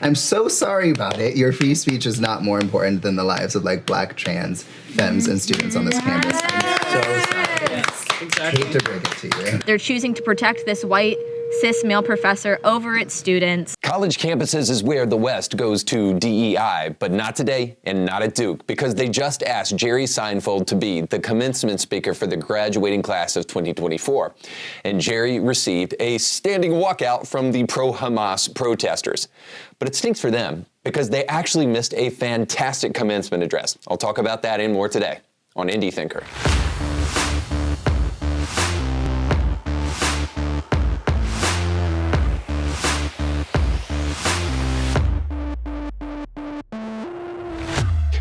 I'm so sorry about it. Your free speech is not more important than the lives of like black trans femmes and students on this campus. I'm so sorry. Yes, exactly. Hate to break it to you. They're choosing to protect this white cis male professor over its students. College campuses is where the West goes to DEI, but not today and not at Duke, because they just asked Jerry Seinfeld to be the commencement speaker for the graduating class of 2024. And Jerry received a standing walkout from the pro-Hamas protesters. But it stinks for them because they actually missed a fantastic commencement address. I'll talk about that and more today on Indie Thinker.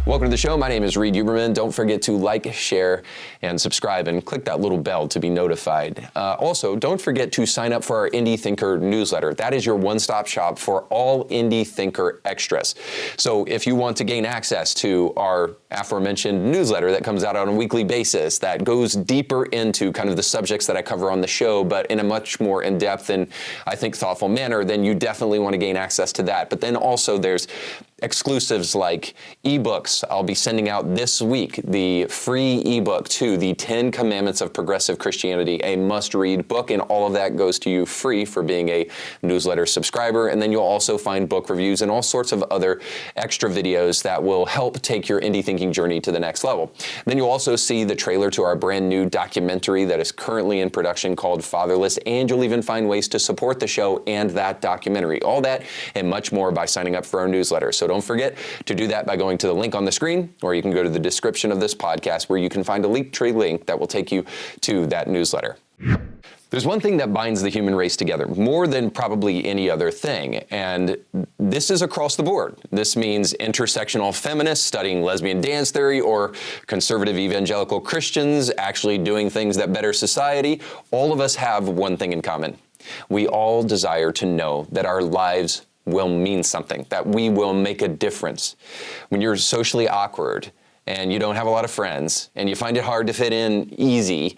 Welcome to the show. My name is Reed Huberman. Don't forget to like, share, and subscribe, and click that little bell to be notified. Also, don't forget to sign up for our Indie Thinker newsletter. That is your one-stop shop for all Indie Thinker extras. So if you want to gain access to our aforementioned newsletter that comes out on a weekly basis, that goes deeper into kind of the subjects that I cover on the show, but in a much more in-depth and, I think, thoughtful manner, then you definitely want to gain access to that. But then also there's exclusives like ebooks. I'll be sending out this week the free ebook to the 10 Commandments of Progressive Christianity, a must-read book, and all of that goes to you free for being a newsletter subscriber. And then you'll also find book reviews and all sorts of other extra videos that will help take your indie thinking journey to the next level. Then you'll also see the trailer to our brand new documentary that is currently in production called Fatherless, and you'll even find ways to support the show and that documentary. All that and much more by signing up for our newsletter. So don't forget to do that by going to the link on the screen, or you can go to the description of this podcast where you can find a linktree link that will take you to that newsletter. There's one thing that binds the human race together more than probably any other thing, and this is across the board. This means intersectional feminists studying lesbian dance theory, or conservative evangelical Christians actually doing things that better society. All of us have one thing in common. We all desire to know that our lives will mean something, that we will make a difference. When you're socially awkward and you don't have a lot of friends and you find it hard to fit in easy,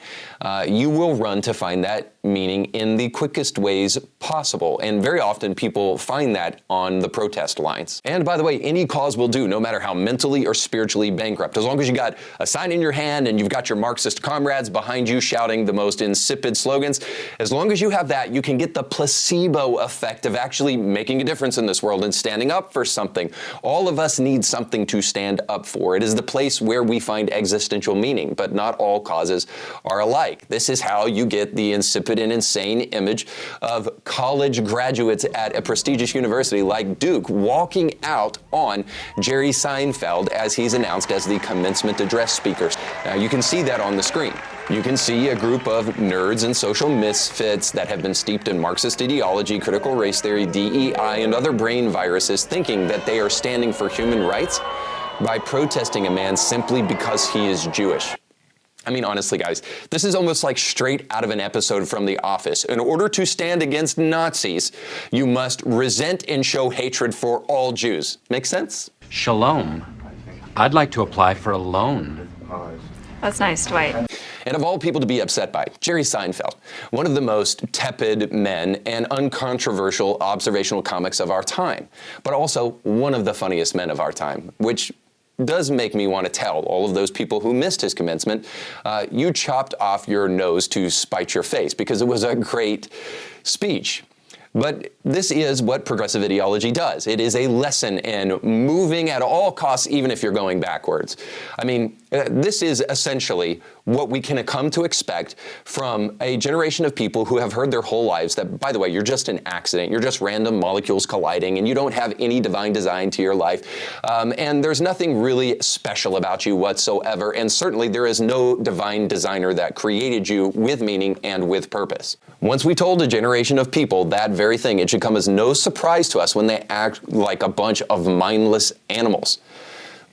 you will run to find that meaning in the quickest ways possible. And very often people find that on the protest lines. And by the way, any cause will do, no matter how mentally or spiritually bankrupt. As long as you got a sign in your hand and you've got your Marxist comrades behind you shouting the most insipid slogans, as long as you have that, you can get the placebo effect of actually making a difference in this world and standing up for something. All of us need something to stand up for. It is the place where we find existential meaning, but not all causes are alike. This is how you get the insipid and insane image of college graduates at a prestigious university like Duke walking out on Jerry Seinfeld as he's announced as the commencement address speaker. Now you can see that on the screen. You can see a group of nerds and social misfits that have been steeped in Marxist ideology, critical race theory, DEI, and other brain viruses thinking that they are standing for human rights by protesting a man simply because he is Jewish. I mean, honestly, guys, this is almost like straight out of an episode from The Office. In order to stand against Nazis, you must resent and show hatred for all Jews. Make sense? Shalom. I'd like to apply for a loan. That's nice, Dwight. And of all people to be upset by, Jerry Seinfeld, one of the most tepid men and uncontroversial observational comics of our time, but also one of the funniest men of our time, which does make me want to tell all of those people who missed his commencement, you chopped off your nose to spite your face, because it was a great speech. But this is what progressive ideology does. It is a lesson in moving at all costs, even if you're going backwards. I mean, this is essentially what we can come to expect from a generation of people who have heard their whole lives that, by the way, you're just an accident, you're just random molecules colliding, and you don't have any divine design to your life, and there's nothing really special about you whatsoever, and certainly there is no divine designer that created you with meaning and with purpose. Once we told a generation of people that very thing, it should come as no surprise to us when they act like a bunch of mindless animals.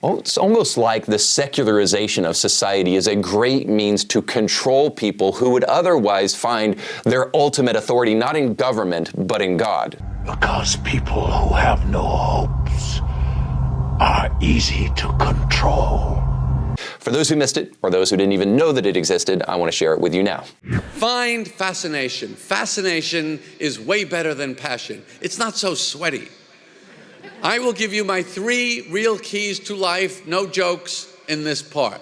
Well, it's almost like the secularization of society is a great means to control people who would otherwise find their ultimate authority not in government, but in God. Because people who have no hopes are easy to control. For those who missed it, or those who didn't even know that it existed, I want to share it with you now. Find fascination. Fascination is way better than passion. It's not so sweaty. I will give you my 3 real keys to life, no jokes in this part.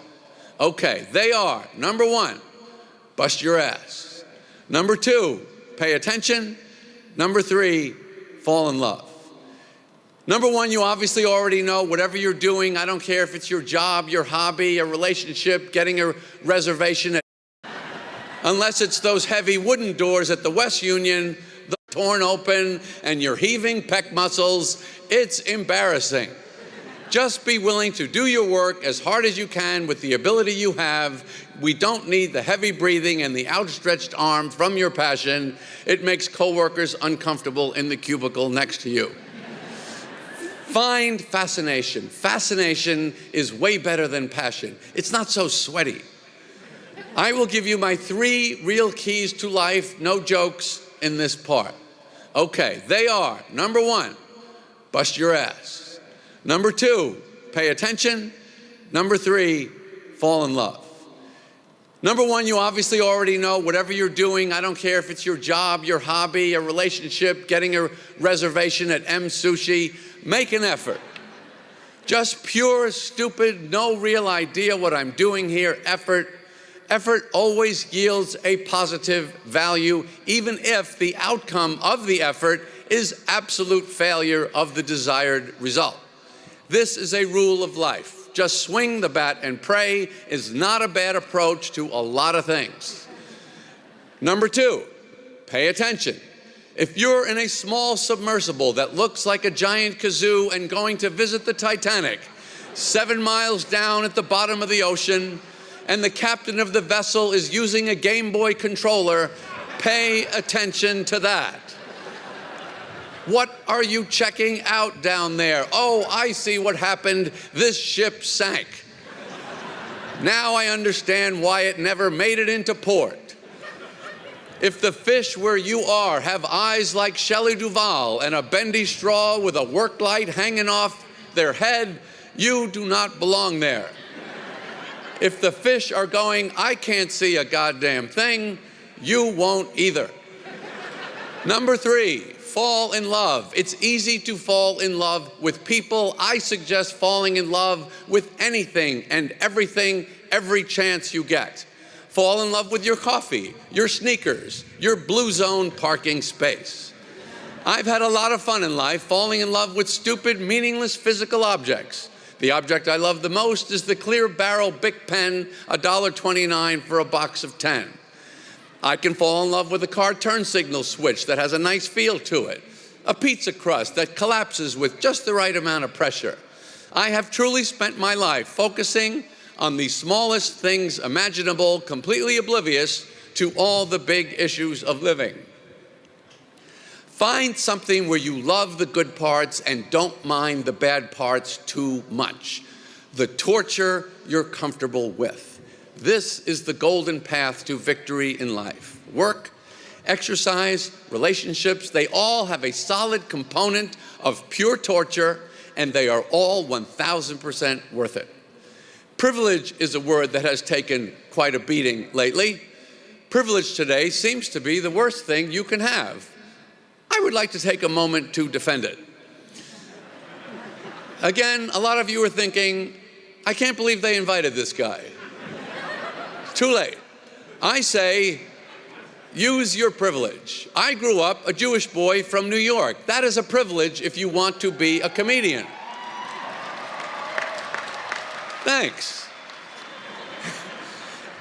Okay, they are, number 1, bust your ass. Number 2, pay attention. Number 3, fall in love. Number 1, you obviously already know. Whatever you're doing, I don't care if it's your job, your hobby, a relationship, getting a reservation at, unless it's those heavy wooden doors at the West Union, torn open, and your heaving pec muscles. It's embarrassing. Just be willing to do your work as hard as you can with the ability you have. We don't need the heavy breathing and the outstretched arm from your passion. It makes coworkers uncomfortable in the cubicle next to you. Find fascination. Fascination is way better than passion. It's not so sweaty. I will give you my 3 real keys to life, no jokes in this part. Okay, they are, number 1, bust your ass. Number 2, pay attention. Number 3, fall in love. Number 1, you obviously already know. Whatever you're doing, I don't care if it's your job, your hobby, a relationship, getting a reservation at M Sushi, make an effort. Just pure, stupid, no real idea what I'm doing here effort. Effort always yields a positive value, even if the outcome of the effort is absolute failure of the desired result. This is a rule of life. Just swing the bat and pray is not a bad approach to a lot of things. Number 2, pay attention. If you're in a small submersible that looks like a giant kazoo and going to visit the Titanic, 7 miles down at the bottom of the ocean, and the captain of the vessel is using a Game Boy controller, pay attention to that. What are you checking out down there? Oh, I see what happened. This ship sank. Now I understand why it never made it into port. If the fish where you are have eyes like Shelley Duvall and a bendy straw with a work light hanging off their head, you do not belong there. If the fish are going, I can't see a goddamn thing, you won't either. Number 3, fall in love. It's easy to fall in love with people. I suggest falling in love with anything and everything, every chance you get. Fall in love with your coffee, your sneakers, your blue zone parking space. I've had a lot of fun in life falling in love with stupid, meaningless physical objects. The object I love the most is the clear barrel Bic pen, $1.29 for a box of 10. I can fall in love with a car turn signal switch that has a nice feel to it, a pizza crust that collapses with just the right amount of pressure. I have truly spent my life focusing on the smallest things imaginable, completely oblivious to all the big issues of living. Find something where you love the good parts and don't mind the bad parts too much. The torture you're comfortable with. This is the golden path to victory in life. Work, exercise, relationships, they all have a solid component of pure torture, and they are all 1,000% worth it. Privilege is a word that has taken quite a beating lately. Privilege today seems to be the worst thing you can have. I would like to take a moment to defend it. Again, a lot of you are thinking, I can't believe they invited this guy. Too late. I say, use your privilege. I grew up a Jewish boy from New York. That is a privilege if you want to be a comedian. Thanks.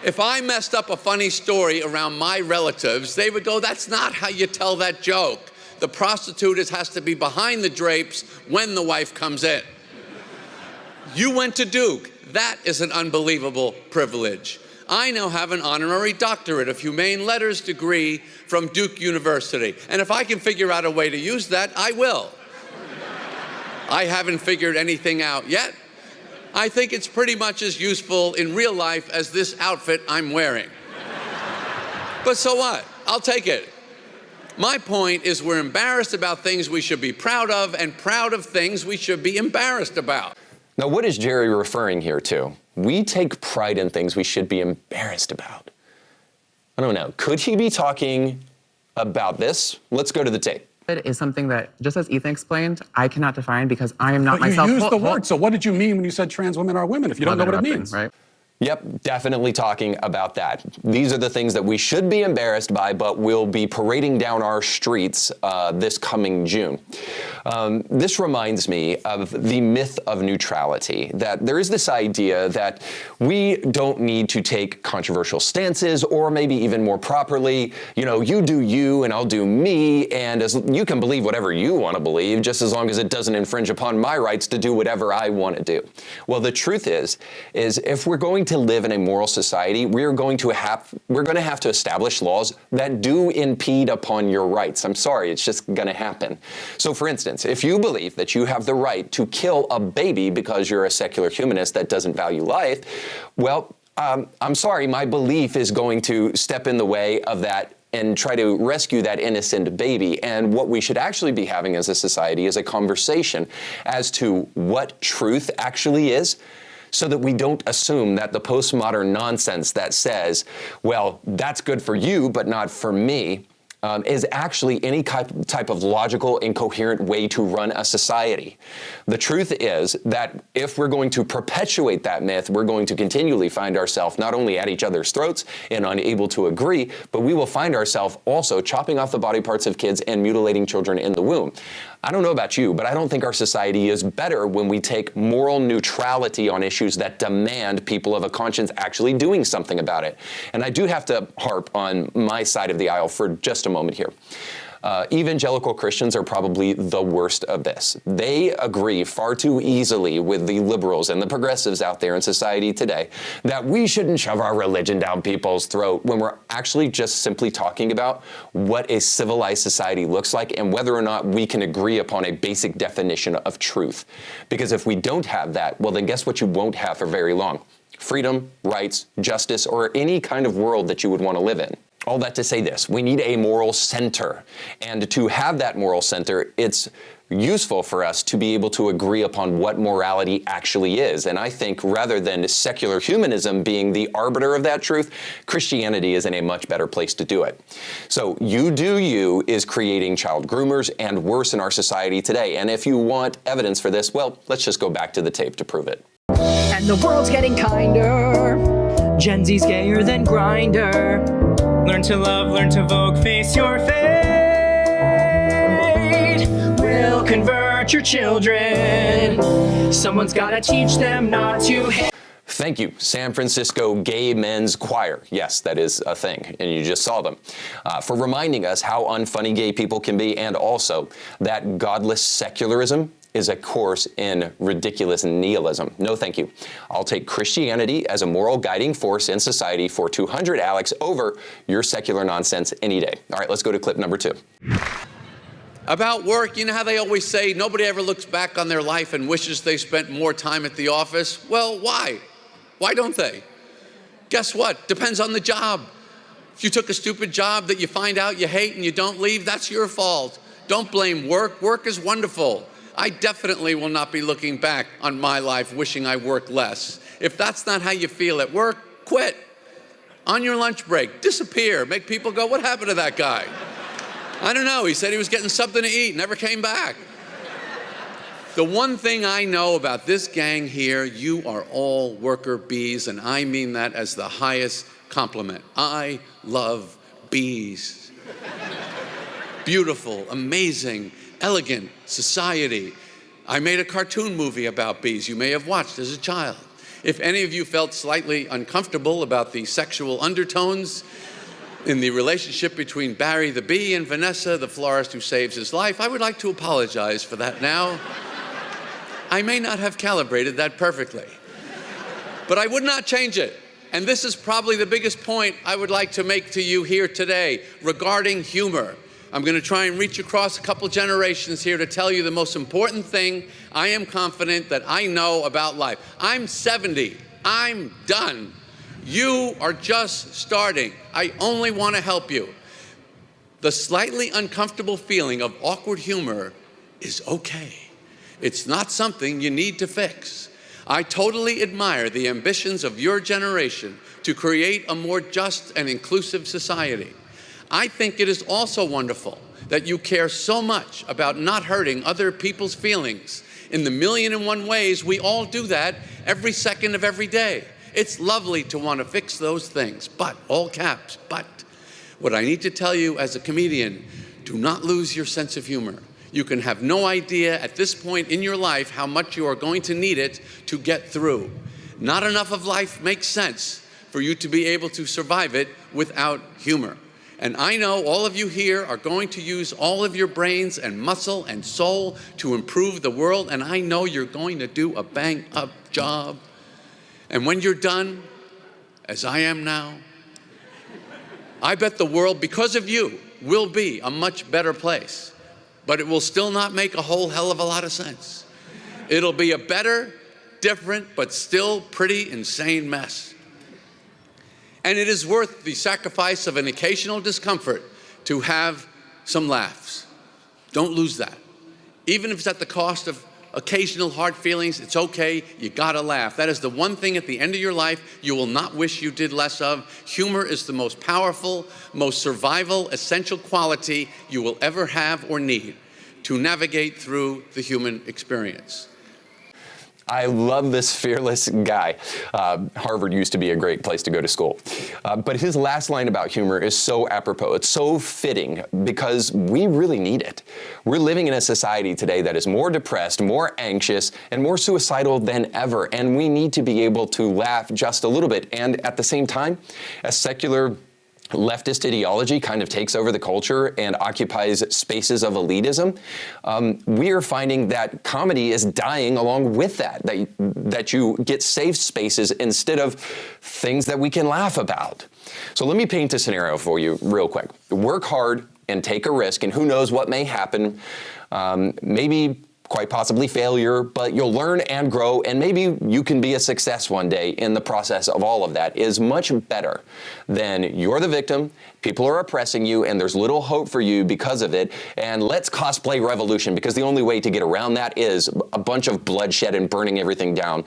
If I messed up a funny story around my relatives, they would go, that's not how you tell that joke. The prostitute has to be behind the drapes when the wife comes in. You went to Duke. That is an unbelievable privilege. I now have an honorary doctorate of humane letters degree from Duke University. And if I can figure out a way to use that, I will. I haven't figured anything out yet. I think it's pretty much as useful in real life as this outfit I'm wearing. But so what? I'll take it. My point is we're embarrassed about things we should be proud of and proud of things we should be embarrassed about. Now, what is Jerry referring here to? We take pride in things we should be embarrassed about. I don't know. Could he be talking about this? Let's go to the tape. is something that, just as Ethan explained, I cannot define because I am not but myself. You used the word, so what did you mean when you said trans women are women if you don't know what it means? Right? Yep, definitely talking about that. These are the things that we should be embarrassed by, but will be parading down our streets this coming June. This reminds me of the myth of neutrality, that there is this idea that we don't need to take controversial stances, or maybe even more properly, you do you and I'll do me, and you can believe whatever you want to believe, just as long as it doesn't infringe upon my rights to do whatever I want to do. Well, the truth is if we're going to live in a moral society, we're going to have to establish laws that do impede upon your rights. I'm sorry, it's just going to happen. So for instance, if you believe that you have the right to kill a baby because you're a secular humanist that doesn't value life, well, I'm sorry, my belief is going to step in the way of that and try to rescue that innocent baby. And what we should actually be having as a society is a conversation as to what truth actually is, so that we don't assume that the postmodern nonsense that says, well, that's good for you, but not for me, is actually any type of logical and coherent way to run a society. The truth is that if we're going to perpetuate that myth, we're going to continually find ourselves not only at each other's throats and unable to agree, but we will find ourselves also chopping off the body parts of kids and mutilating children in the womb. I don't know about you, but I don't think our society is better when we take moral neutrality on issues that demand people of a conscience actually doing something about it. And I do have to harp on my side of the aisle for just a moment here. Evangelical Christians are probably the worst of this. They agree far too easily with the liberals and the progressives out there in society today that we shouldn't shove our religion down people's throat, when we're actually just simply talking about what a civilized society looks like and whether or not we can agree upon a basic definition of truth. Because if we don't have that, well, then guess what you won't have for very long? Freedom, rights, justice, or any kind of world that you would want to live in. All that to say this, we need a moral center. And to have that moral center, it's useful for us to be able to agree upon what morality actually is. And I think rather than secular humanism being the arbiter of that truth, Christianity is in a much better place to do it. So you do you is creating child groomers and worse in our society today. And if you want evidence for this, well, let's just go back to the tape to prove it. And the world's getting kinder. Gen Z's gayer than Grindr. Learn to love, learn to vogue, face your fate. We'll convert your children. Someone's gotta teach them not to hate. Thank you, San Francisco Gay Men's Choir. Yes, that is a thing, and you just saw them. For reminding us how unfunny gay people can be, and also that godless secularism is a course in ridiculous nihilism. No, thank you. I'll take Christianity as a moral guiding force in society for 200 Alex over your secular nonsense any day. All right, let's go to clip number 2. About work, you know how they always say nobody ever looks back on their life and wishes they spent more time at the office? Well, why? Why don't they? Guess what? Depends on the job. If you took a stupid job that you find out you hate and you don't leave, that's your fault. Don't blame work. Work is wonderful. I definitely will not be looking back on my life wishing I worked less. If that's not how you feel at work, quit. On your lunch break, disappear. Make people go, what happened to that guy? I don't know. He said he was getting something to eat, never came back. The one thing I know about this gang here, you are all worker bees, and I mean that as the highest compliment. I love bees. Beautiful, amazing, elegant society. I made a cartoon movie about bees you may have watched as a child. If any of you felt slightly uncomfortable about the sexual undertones in the relationship between Barry the bee and Vanessa, the florist who saves his life, I would like to apologize for that now. I may not have calibrated that perfectly, but I would not change it. And this is probably the biggest point I would like to make to you here today regarding humor. I'm going to try and reach across a couple generations here to tell you the most important thing I am confident that I know about life. I'm 70. I'm done. You are just starting. I only want to help you. The slightly uncomfortable feeling of awkward humor is okay. It's not something you need to fix. I totally admire the ambitions of your generation to create a more just and inclusive society. I think it is also wonderful that you care so much about not hurting other people's feelings in the 1,000,001 ways we all do that every second of every day. It's lovely to want to fix those things, but, all caps, but, what I need to tell you as a comedian, do not lose your sense of humor. You can have no idea at this point in your life how much you are going to need it to get through. Not enough of life makes sense for you to be able to survive it without humor. And I know all of you here are going to use all of your brains and muscle and soul to improve the world, and I know you're going to do a bang-up job. And when you're done, as I am now, I bet the world, because of you, will be a much better place. But it will still not make a whole hell of a lot of sense. It'll be a better, different, but still pretty insane mess. And it is worth the sacrifice of an occasional discomfort to have some laughs. Don't lose that. Even if it's at the cost of occasional hard feelings, it's okay, you gotta laugh. That is the one thing at the end of your life you will not wish you did less of. Humor is the most powerful, most survival, essential quality you will ever have or need to navigate through the human experience. I love this fearless guy. Harvard used to be a great place to go to school. But his last line about humor is so apropos. It's so fitting because we really need it. We're living in a society today that is more depressed, more anxious, and more suicidal than ever. And we need to be able to laugh just a little bit. And at the same time, as secular leftist ideology kind of takes over the culture and occupies spaces of elitism, we are finding that comedy is dying along with that you get safe spaces instead of things that we can laugh about. So let me paint a scenario for you real quick. Work hard and take a risk, and who knows what may happen. Maybe quite possibly failure, but you'll learn and grow, and maybe you can be a success one day in the process of all of that is much better than you're the victim, people are oppressing you, and there's little hope for you because of it, and let's cosplay revolution, because the only way to get around that is a bunch of bloodshed and burning everything down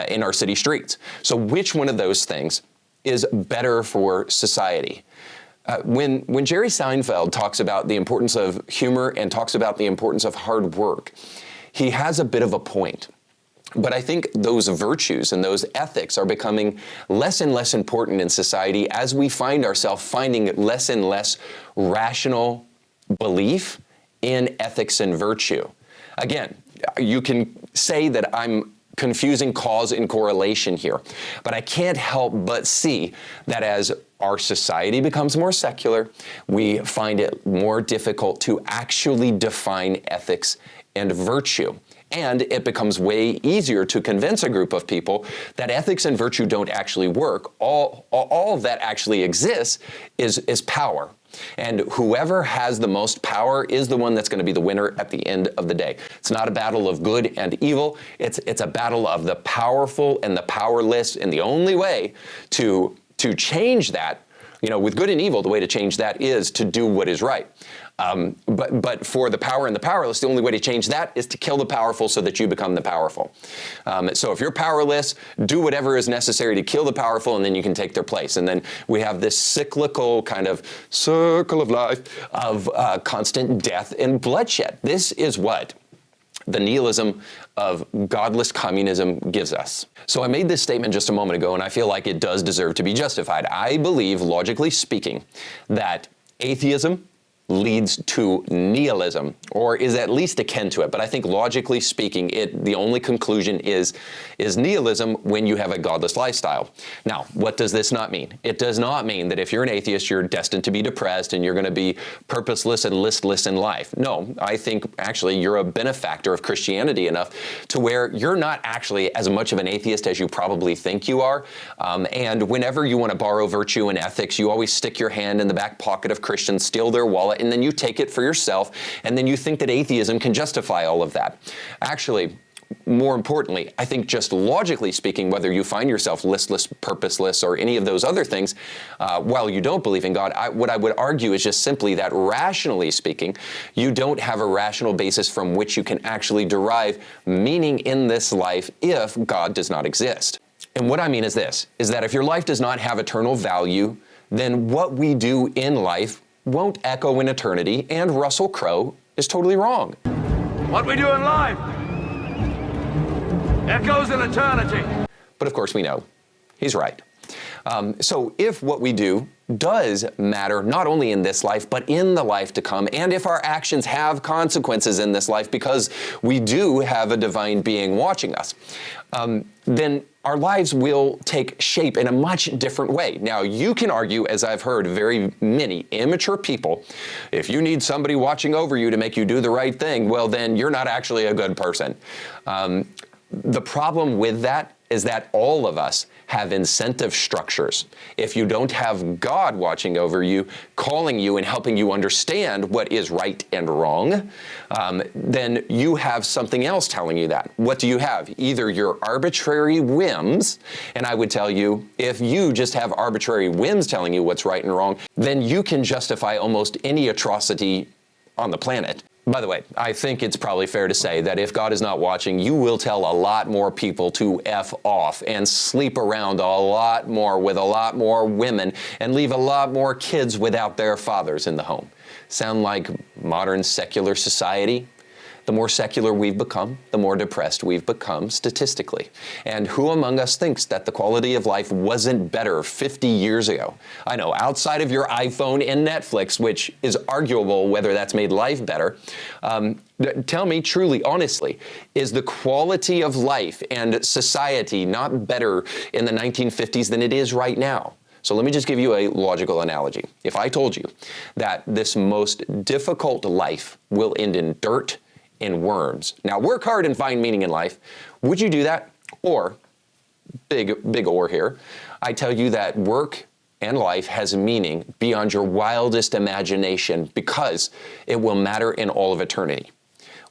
in our city streets. So which one of those things is better for society? When Jerry Seinfeld talks about the importance of humor and talks about the importance of hard work, he has a bit of a point. But I think those virtues and those ethics are becoming less and less important in society as we find ourselves finding less and less rational belief in ethics and virtue. Again, you can say that I'm confusing cause and correlation here, but I can't help but see that as our society becomes more secular, we find it more difficult to actually define ethics and virtue. And it becomes way easier to convince a group of people that ethics and virtue don't actually work. All that actually exists is power. And whoever has the most power is the one that's going to be the winner at the end of the day. It's not a battle of good and evil. It's a battle of the powerful and the powerless. And the only way to change that, with good and evil, the way to change that is to do what is right. But for the power and the powerless, the only way to change that is to kill the powerful so that you become the powerful. So if you're powerless, do whatever is necessary to kill the powerful, and then you can take their place. And then we have this cyclical kind of circle of life of constant death and bloodshed. This is what the nihilism of godless communism gives us. So I made this statement just a moment ago, and I feel like it does deserve to be justified. I believe, logically speaking, that atheism leads to nihilism, or is at least akin to it. But I think logically speaking, the only conclusion is nihilism when you have a godless lifestyle. Now, what does this not mean? It does not mean that if you're an atheist, you're destined to be depressed and you're going to be purposeless and listless in life. No, I think actually you're a benefactor of Christianity enough to where you're not actually as much of an atheist as you probably think you are. And whenever you want to borrow virtue and ethics, you always stick your hand in the back pocket of Christians, steal their wallet, and then you take it for yourself, and then you think that atheism can justify all of that. Actually, more importantly, I think just logically speaking, whether you find yourself listless, purposeless, or any of those other things, while you don't believe in God, what I would argue is just simply that rationally speaking, you don't have a rational basis from which you can actually derive meaning in this life if God does not exist. And what I mean is this, is that if your life does not have eternal value, then what we do in life won't echo in eternity, and Russell Crowe is totally wrong. What we do in life echoes in eternity. But of course we know he's right. So if what we do does matter not only in this life, but in the life to come, and if our actions have consequences in this life because we do have a divine being watching us, then our lives will take shape in a much different way. Now, you can argue, as I've heard very many immature people, if you need somebody watching over you to make you do the right thing, well, then you're not actually a good person. The problem with that is that all of us have incentive structures. If you don't have God watching over you, calling you and helping you understand what is right and wrong, then you have something else telling you that. What do you have? Either your arbitrary whims, and I would tell you, if you just have arbitrary whims telling you what's right and wrong, then you can justify almost any atrocity on the planet. By the way, I think it's probably fair to say that if God is not watching, you will tell a lot more people to F off and sleep around a lot more with a lot more women and leave a lot more kids without their fathers in the home. Sound like modern secular society? The more secular we've become, the more depressed we've become statistically. And who among us thinks that the quality of life wasn't better 50 years ago? I know, outside of your iPhone and Netflix, which is arguable whether that's made life better, tell me truly, honestly, is the quality of life and society not better in the 1950s than it is right now? So let me just give you a logical analogy. If I told you that this most difficult life will end in dirt, in worms. Now, work hard and find meaning in life. Would you do that? Or, big or here, I tell you that work and life has meaning beyond your wildest imagination because it will matter in all of eternity.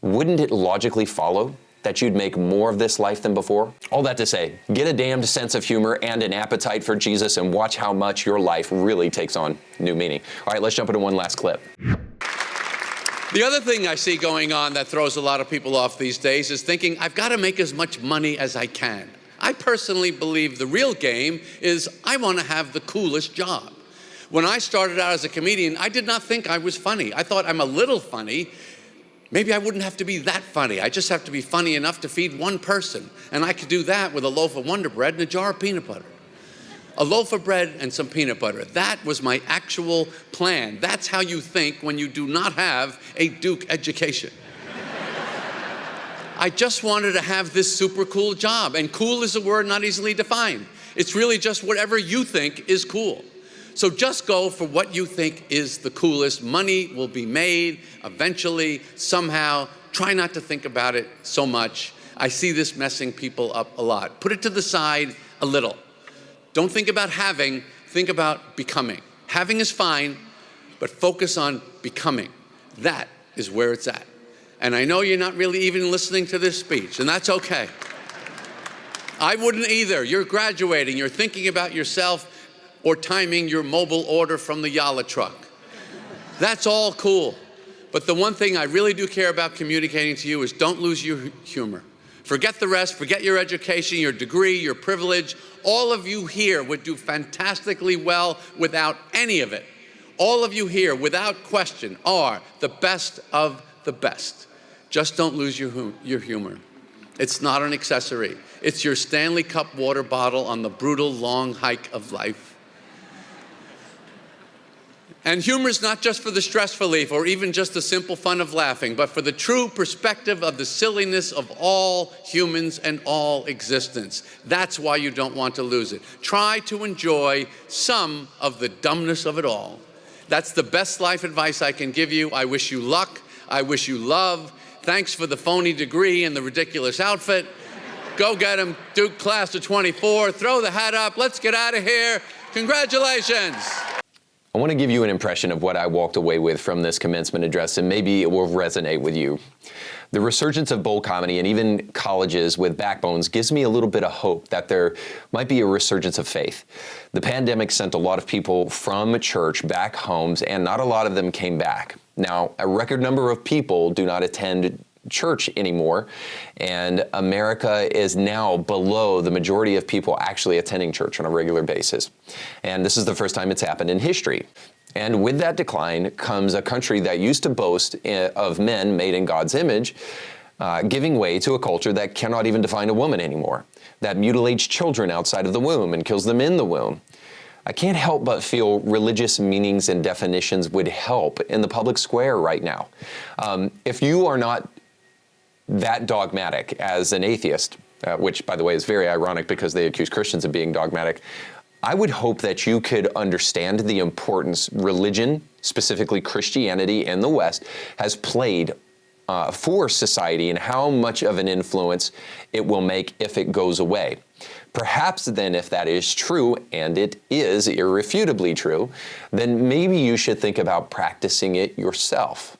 Wouldn't it logically follow that you'd make more of this life than before? All that to say, get a damned sense of humor and an appetite for Jesus and watch how much your life really takes on new meaning. All right, let's jump into one last clip. The other thing I see going on that throws a lot of people off these days is thinking, I've got to make as much money as I can. I personally believe the real game is I want to have the coolest job. When I started out as a comedian, I did not think I was funny. I thought I'm a little funny. Maybe I wouldn't have to be that funny. I just have to be funny enough to feed one person. And I could do that with a loaf of Wonder Bread and a jar of peanut butter. A loaf of bread and some peanut butter. That was my actual plan. That's how you think when you do not have a Duke education. I just wanted to have this super cool job. And cool is a word not easily defined. It's really just whatever you think is cool. So just go for what you think is the coolest. Money will be made eventually, somehow. Try not to think about it so much. I see this messing people up a lot. Put it to the side a little. Don't think about having, think about becoming. Having is fine, but focus on becoming. That is where it's at. And I know you're not really even listening to this speech, and that's okay. I wouldn't either. You're graduating, you're thinking about yourself or timing your mobile order from the Yalla truck. That's all cool. But the one thing I really do care about communicating to you is don't lose your humor. Forget the rest, forget your education, your degree, your privilege. All of you here would do fantastically well without any of it. All of you here, without question, are the best of the best. Just don't lose your humor. It's not an accessory. It's your Stanley Cup water bottle on the brutal long hike of life. And humor is not just for the stress relief or even just the simple fun of laughing, but for the true perspective of the silliness of all humans and all existence. That's why you don't want to lose it. Try to enjoy some of the dumbness of it all. That's the best life advice I can give you. I wish you luck. I wish you love. Thanks for the phony degree and the ridiculous outfit. Go get him, Duke class of 24. Throw the hat up. Let's get out of here. Congratulations. I want to give you an impression of what I walked away with from this commencement address, and maybe it will resonate with you. The resurgence of bold comedy and even colleges with backbones gives me a little bit of hope that there might be a resurgence of faith. The pandemic sent a lot of people from church back homes, and not a lot of them came back. Now, a record number of people do not attend church anymore, and America is now below the majority of people actually attending church on a regular basis. And this is the first time it's happened in history. And with that decline comes a country that used to boast of men made in God's image, giving way to a culture that cannot even define a woman anymore, that mutilates children outside of the womb and kills them in the womb. I can't help but feel religious meanings and definitions would help in the public square right now. If you are not that dogmatic as an atheist, which, by the way, is very ironic because they accuse Christians of being dogmatic, I would hope that you could understand the importance religion, specifically Christianity in the West, has played for society and how much of an influence it will make if it goes away. Perhaps then, if that is true, and it is irrefutably true, then maybe you should think about practicing it yourself.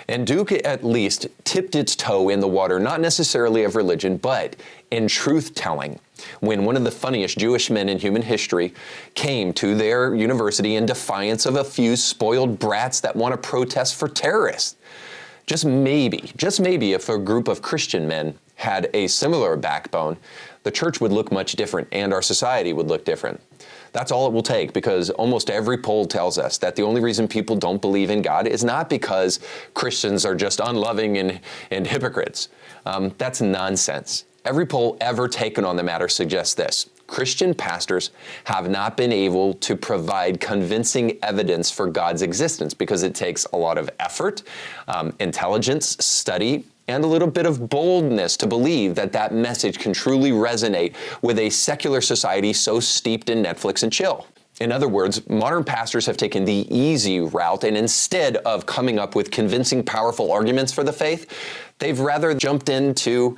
And Duke at least tipped its toe in the water, not necessarily of religion, but in truth-telling, when one of the funniest Jewish men in human history came to their university in defiance of a few spoiled brats that want to protest for terrorists. Just maybe, if a group of Christian men had a similar backbone, the church would look much different and our society would look different. That's all it will take, because almost every poll tells us that the only reason people don't believe in God is not because Christians are just unloving and hypocrites. That's nonsense. Every poll ever taken on the matter suggests this: Christian pastors have not been able to provide convincing evidence for God's existence because it takes a lot of effort, intelligence, study, and a little bit of boldness to believe that that message can truly resonate with a secular society so steeped in Netflix and chill. In other words, modern pastors have taken the easy route, and instead of coming up with convincing, powerful arguments for the faith, they've rather jumped into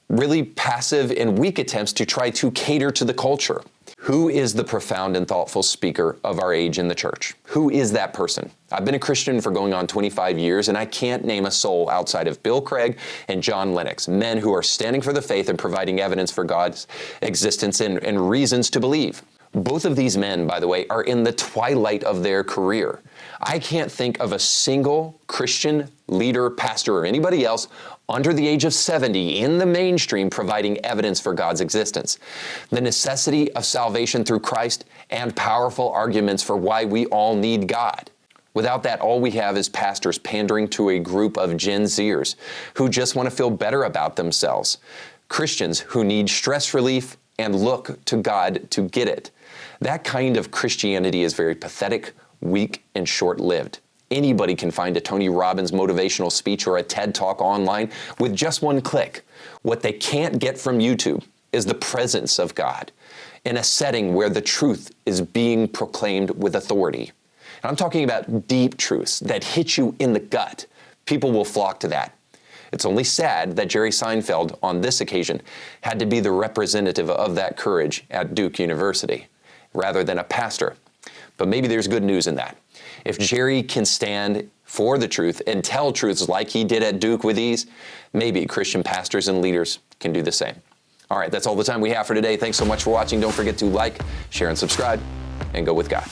really passive and weak attempts to try to cater to the culture. Who is the profound and thoughtful speaker of our age in the church? Who is that person? I've been a Christian for going on 25 years, and I can't name a soul outside of Bill Craig and John Lennox, men who are standing for the faith and providing evidence for God's existence and reasons to believe. Both of these men, by the way, are in the twilight of their career. I can't think of a single Christian leader, pastor, or anybody else under the age of 70 in the mainstream providing evidence for God's existence, the necessity of salvation through Christ, and powerful arguments for why we all need God. Without that, all we have is pastors pandering to a group of Gen Zers who just want to feel better about themselves, Christians who need stress relief and look to God to get it. That kind of Christianity is very pathetic, weak, and short-lived. Anybody can find a Tony Robbins motivational speech or a TED Talk online with just one click. What they can't get from YouTube is the presence of God in a setting where the truth is being proclaimed with authority. And I'm talking about deep truths that hit you in the gut. People will flock to that. It's only sad that Jerry Seinfeld, on this occasion, had to be the representative of that courage at Duke University, rather than a pastor. But maybe there's good news in that. If Jerry can stand for the truth and tell truths like he did at Duke with ease, maybe Christian pastors and leaders can do the same. All right, that's all the time we have for today. Thanks so much for watching. Don't forget to like, share, and subscribe, and go with God.